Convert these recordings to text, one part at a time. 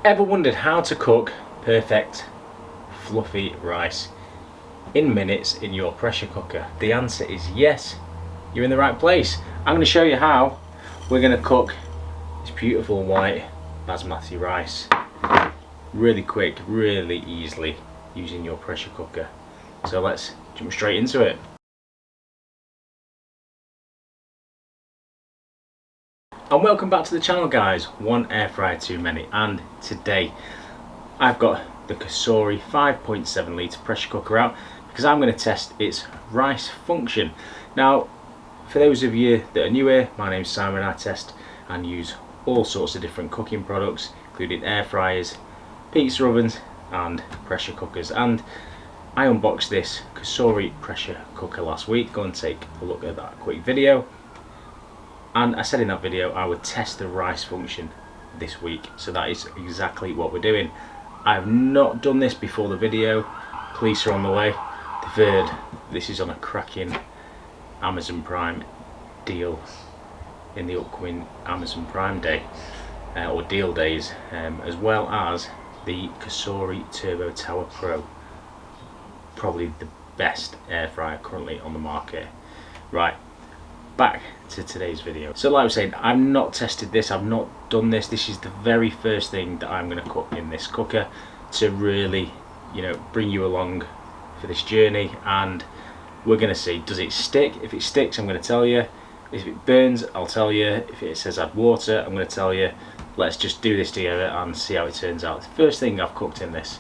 Ever wondered how to cook perfect fluffy rice in minutes in your pressure cooker? The answer is yes, you're in the right place. I'm going to show you how we're going to cook this beautiful white basmati rice really quick, really easily using your pressure cooker. So let's jump straight into it. And welcome back to the channel, guys. One air fryer too many, and today I've got the Cosori 5.7 litre pressure cooker out because I'm going to test its rice function. Now, for those of you that are new here, my name's Simon. I test and use all sorts of different cooking products, including air fryers, pizza ovens and pressure cookers, and I unboxed this Cosori pressure cooker last week. Go and take a look at that quick video. And I said in that video I would test the rice function this week, so that is exactly what we're doing. I have not done this before the video. Police are on the way. They've heard this is on a cracking Amazon Prime deal in the upcoming Amazon Prime Day, or deal days, as well as the Cosori Turbo Tower Pro, probably the best air fryer currently on the market. Right, back to today's video. So like I was saying, I've not tested this, I've not done this. This is the very first thing that I'm going to cook in this cooker to really, bring you along for this journey, and we're going to see, does it stick? If it sticks, I'm going to tell you. If it burns, I'll tell you. If it says add water, I'm going to tell you. Let's just do this together and see how it turns out. The first thing I've cooked in this,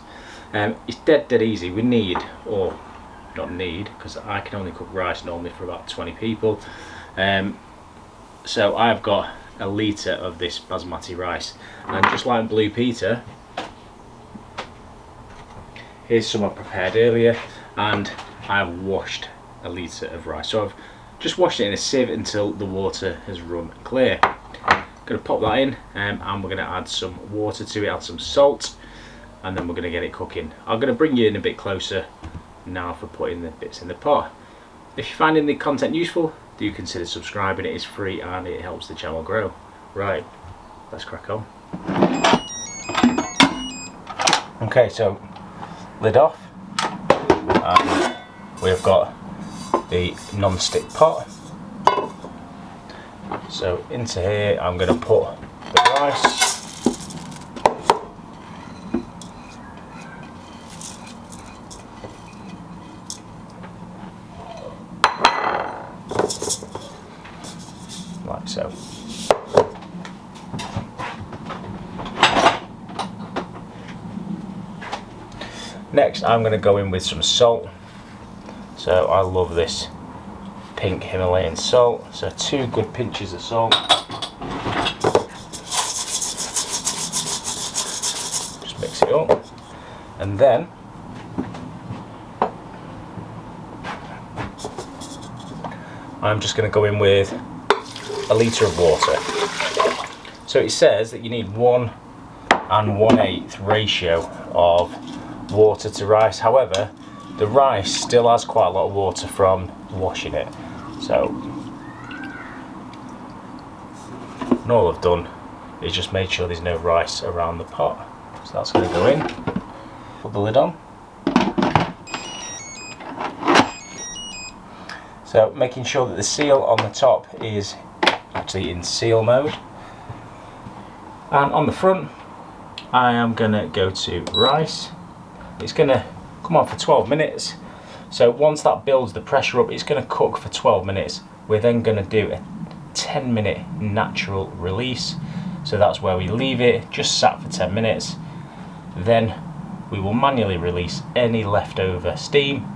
it's dead easy. We need, or not need, because I can only cook rice normally for about 20 people. So I've got a litre of this basmati rice, and just like Blue Peter, here's some I prepared earlier, and I've washed a litre of rice. So I've just washed it in a sieve until the water has run clear. Going to pop that in, and we're going to add some water to it, add some salt, and then we're going to get it cooking. I'm going to bring you in a bit closer now for putting the bits in the pot. If you're finding the content useful, do consider subscribing. It is free and it helps the channel grow. Right, let's crack on. Okay, so lid off, and we've got the non-stick pot. So into here I'm going to put the rice. Like so. Next I'm going to go in with some salt. So I love this pink Himalayan salt, so 2 good pinches of salt. Just mix it up, and then I'm just going to go in with a litre of water. So it says that you need 1 1/8 ratio of water to rice. However, the rice still has quite a lot of water from washing it. So, and all I've done is just made sure there's no rice around the pot. So that's going to go in. Put the lid on. So making sure that the seal on the top is actually in seal mode. And on the front, I am going to go to rice. It's going to come on for 12 minutes. So once that builds the pressure up, it's going to cook for 12 minutes. We're then going to do a 10-minute natural release. So that's where we leave it, just sat for 10 minutes. Then we will manually release any leftover steam,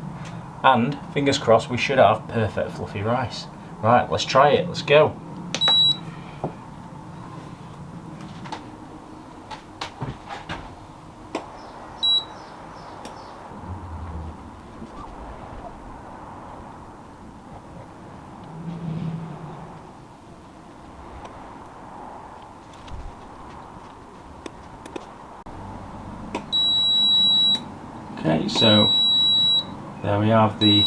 and fingers crossed we should have perfect fluffy rice. Right, let's try it, let's go. Okay, so there we have the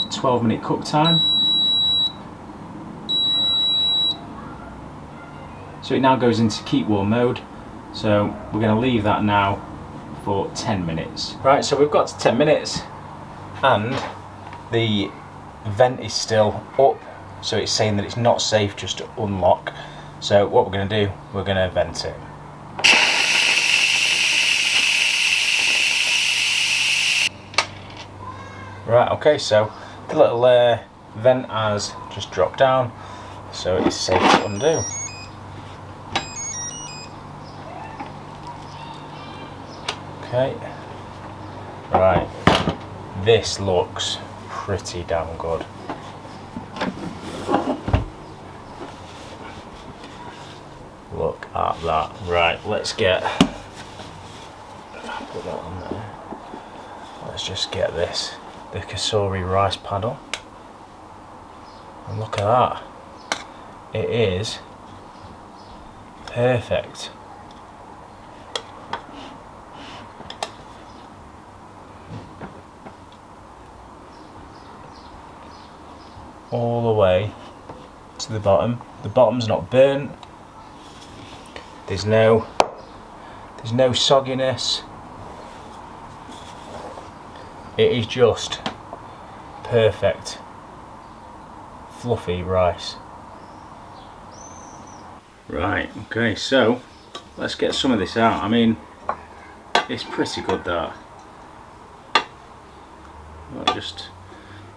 12-minute cook time. So it now goes into keep warm mode. So we're going to leave that now for 10 minutes. Right, so we've got to 10 minutes and the vent is still up, so it's saying that it's not safe just to unlock. So what we're going to do, we're going to vent it. Right, okay, so the little vent has just dropped down, so it's safe to undo. Okay, right, this looks pretty damn good. Look at that. Right, let's get, if I put that on there, let's just get this, the Cosori rice paddle, and look at that, it is perfect. All the way to the bottom. The bottom's not burnt. There's no sogginess. It is just perfect fluffy rice. Right, okay, so let's get some of this out. I mean, it's pretty good, that.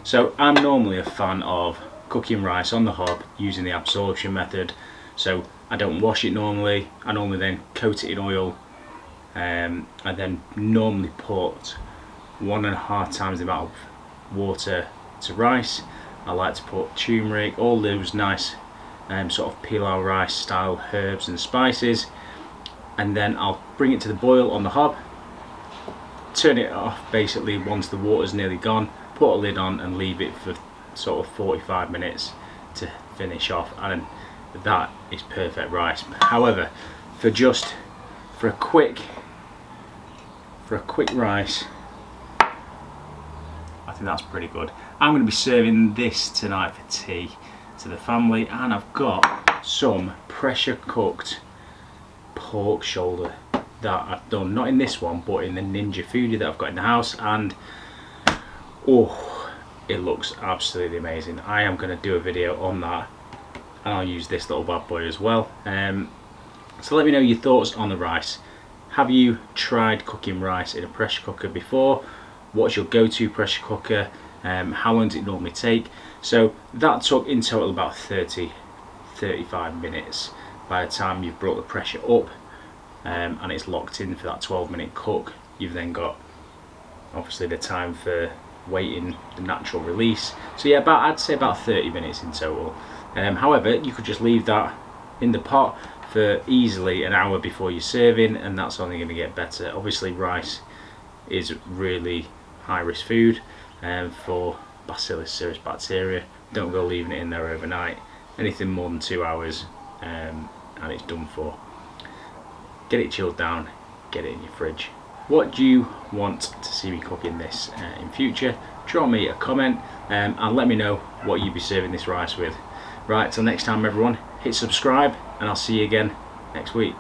So I'm normally a fan of cooking rice on the hob using the absorption method. So I don't wash it normally. I normally then coat it in oil. I then normally put 1.5 times the amount of water to rice. I like to put turmeric, all those nice sort of pilau rice style herbs and spices, and then I'll bring it to the boil on the hob, turn it off basically once the water's nearly gone, put a lid on and leave it for sort of 45 minutes to finish off, and that is perfect rice. However, for a quick rice, I think that's pretty good. I'm going to be serving this tonight for tea to the family, and I've got some pressure cooked pork shoulder that I've done, not in this one but in the Ninja Foodie that I've got in the house, and oh, it looks absolutely amazing. I am going to do a video on that, and I'll use this little bad boy as well. So let me know your thoughts on the rice. Have you tried cooking rice in a pressure cooker before? What's your go-to pressure cooker? How long does it normally take? So that took in total about 30-35 minutes by the time you've brought the pressure up, and it's locked in for that 12-minute cook. You've then got obviously the time for waiting the natural release. So yeah, I'd say about 30 minutes in total. However, you could just leave that in the pot for easily an hour before you're serving, and that's only going to get better. Obviously rice is really high risk food for Bacillus cereus bacteria. Don't go leaving it in there overnight. Anything more than 2 hours and it's done for. Get it chilled down, get it in your fridge. What do you want to see me cooking this in future? Drop me a comment and let me know what you'd be serving this rice with. Right, till next time everyone, hit subscribe and I'll see you again next week.